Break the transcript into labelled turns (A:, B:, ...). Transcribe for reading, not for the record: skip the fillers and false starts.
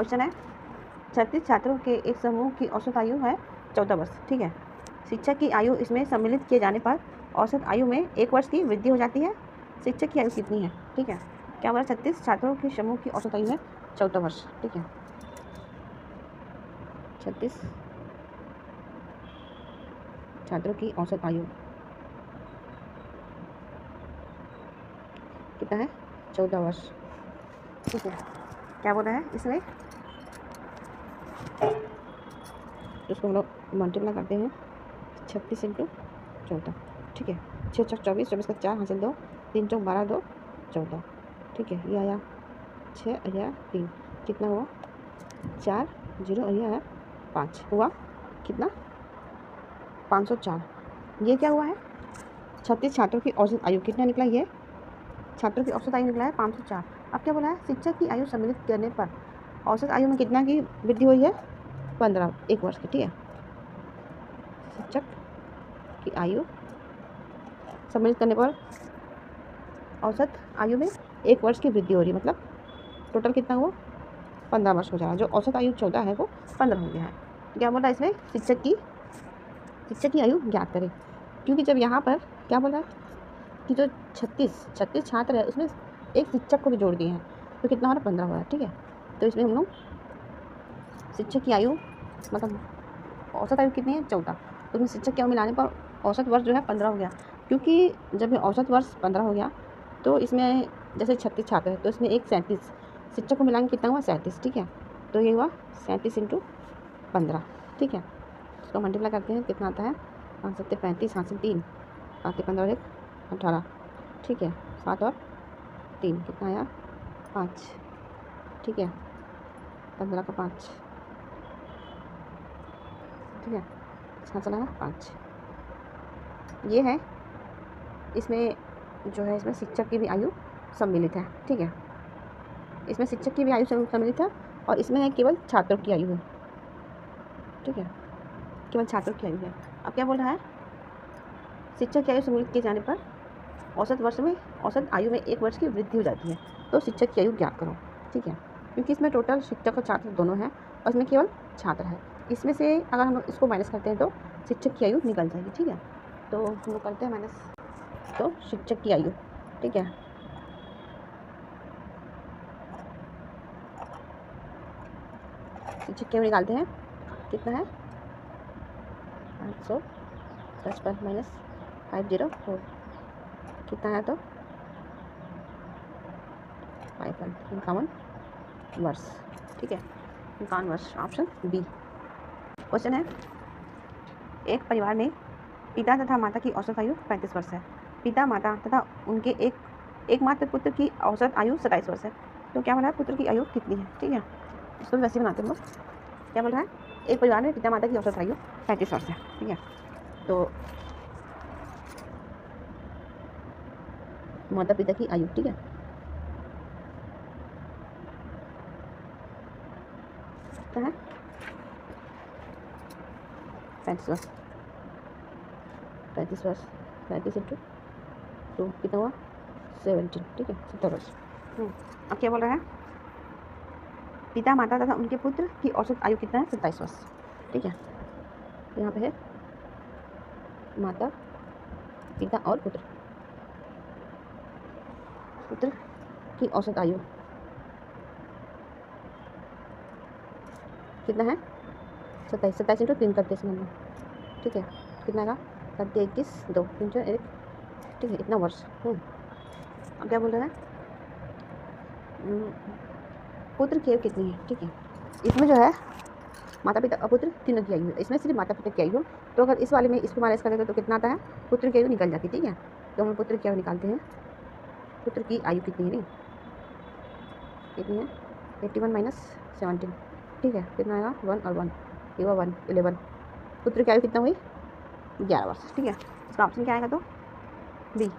A: Question है 36 छात्रों के एक समूह की औसत आयु है 14 वर्ष। ठीक है, शिक्षक की आयु इसमें सम्मिलित किए जाने पर औसत आयु में 1 वर्ष की वृद्धि हो जाती है। शिक्षक की आयु कितनी है? ठीक है, क्या बोला? 36 छात्रों के समूह की औसत आयु है 14 वर्ष। ठीक है, 36 छात्रों की औसत आयु कितना है? 14 वर्ष। ठीक है, क्या बोला है इसमें? उसको हम लोग मल्टीप्लाई करते हैं 36 इंटू 14। ठीक है, 6 चौक 24, 24 का 4 हासिल 2, 3 चौक 12, 2 14। ठीक है, ये आया 6 और यह 3, कितना हुआ? 4 0 और यह है 5, हुआ कितना? 504। ये क्या हुआ है? 36 छात्रों की औसत आयु कितना निकला? ये छात्रों की औसत आयु निकला है 504। अब क्या बोला है? शिक्षक की आयु सम्मिलित करने पर औसत आयु में कितना की वृद्धि हुई है? 15, 1 वर्ष की। ठीक है, शिक्षक की आयु सम्मिलित करने पर औसत आयु में 1 वर्ष की वृद्धि हो रही है, मतलब टोटल कितना हुआ? 15 वर्ष हो जाएगा। जो औसत आयु 14 है वो 15 हो गया है। क्या बोला इसमें? शिक्षक की आयु ज्ञात करें। क्योंकि जब यहाँ पर क्या बोला है कि जो 36 छात्र है उसमें एक शिक्षक को भी जोड़ दिए हैं, तो कितना हो रहा है? 15 हो रहा है। ठीक है, तो इसमें हम लोग शिक्षक की आयु मतलब औसत आयु कितनी है? 14, तो उसमें शिक्षक की आयु मिलाने पर औसत वर्ष जो है 15 हो गया। क्योंकि जब ये औसत वर्ष 15 हो गया तो इसमें जैसे 36 छात्र है तो इसमें एक 37 शिक्षक को मिलाएंगे, कितना हुआ? 37। ठीक है, तो ये हुआ 37 इंटू 15। ठीक है, इसको मल्टीप्लाई करते हैं, कितना आता है? 5 7 35, हासिल 3, 5 15 और 1 18। ठीक है, 7 और 3 कितना आया? 5। ठीक है, 15 का 5। ठीक है, इसका चला है 5। ये है इसमें जो है, इसमें शिक्षक की भी आयु सम्मिलित है। ठीक है, इसमें शिक्षक की भी आयु सम्मिलित है और इसमें है केवल छात्रों की आयु है। ठीक है, केवल छात्रों की आयु है। अब क्या बोल रहा है? शिक्षक की आयु सम्मिलित किए जाने पर औसत आयु में 1 वर्ष की वृद्धि हो जाती है, तो शिक्षक की आयु ज्ञात करो। ठीक है, क्योंकि इसमें टोटल शिक्षक और छात्र दोनों हैं और इसमें केवल छात्र है। इसमें से अगर हम लोग इसको माइनस करते हैं तो शिक्षक की आयु निकल जाएगी। ठीक है, तो हम लोग करते हैं माइनस, तो शिक्षक की आयु। ठीक है, शिक्षक की आयु निकालते हैं, कितना है? 555 माइनस 504, कितना है? तो 51 वर्ष। ठीक है, 51 वर्ष, ऑप्शन बी। क्वेश्चन है एक परिवार में पिता तथा माता की औसत आयु 35 वर्ष है। पिता, माता तथा उनके एकमात्र पुत्र की औसत आयु 27 वर्ष है। तो क्या बोल रहा है? पुत्र की आयु कितनी है? ठीक है, इसको भी वैसे बनाते हैं हम लोग। क्या बोल रहा है? एक परिवार में पिता माता की औसत आयु 35 वर्ष है। ठीक है, तो माता पिता की आयु, ठीक है, कितना है? 35 वर्ष। 35 वर्ष 35 इंटू 2 कितना हुआ? 17। ठीक है, 70 वर्ष। अब क्या बोल रहा है? पिता माता तथा उनके पुत्र की औसत आयु कितना है? 27 वर्ष। ठीक है, यहाँ पे है माता पिता और पुत्र की औसत आयु कितना है? 27। 27 इंटू 3 करते हैं हम लोग। ठीक है, कितना आएगा? 21 2 3 4 1। ठीक है, इतना वर्ष। अब क्या बोल रहा है? पुत्र की आयु कितनी है? ठीक है, इसमें जो है माता पिता और पुत्र तीनों की आयु है, इसमें सिर्फ माता पिता की आयु। तो अगर इस वाले में इसको माइनस करेंगे तो कितना आता है? पुत्र की आयु निकल जाती है। ठीक है, तो हम पुत्र की आयु निकालते हैं। पुत्र की आयु कितनी है? नहीं, कितनी है? 81 माइनस 17। ठीक है, कितना आएगा? 1 और 1, ये हुआ 1 11। पुत्र की आयु कितना हुई? 11 वर्ष। ठीक है, इसका ऑप्शन क्या आएगा? तो बी।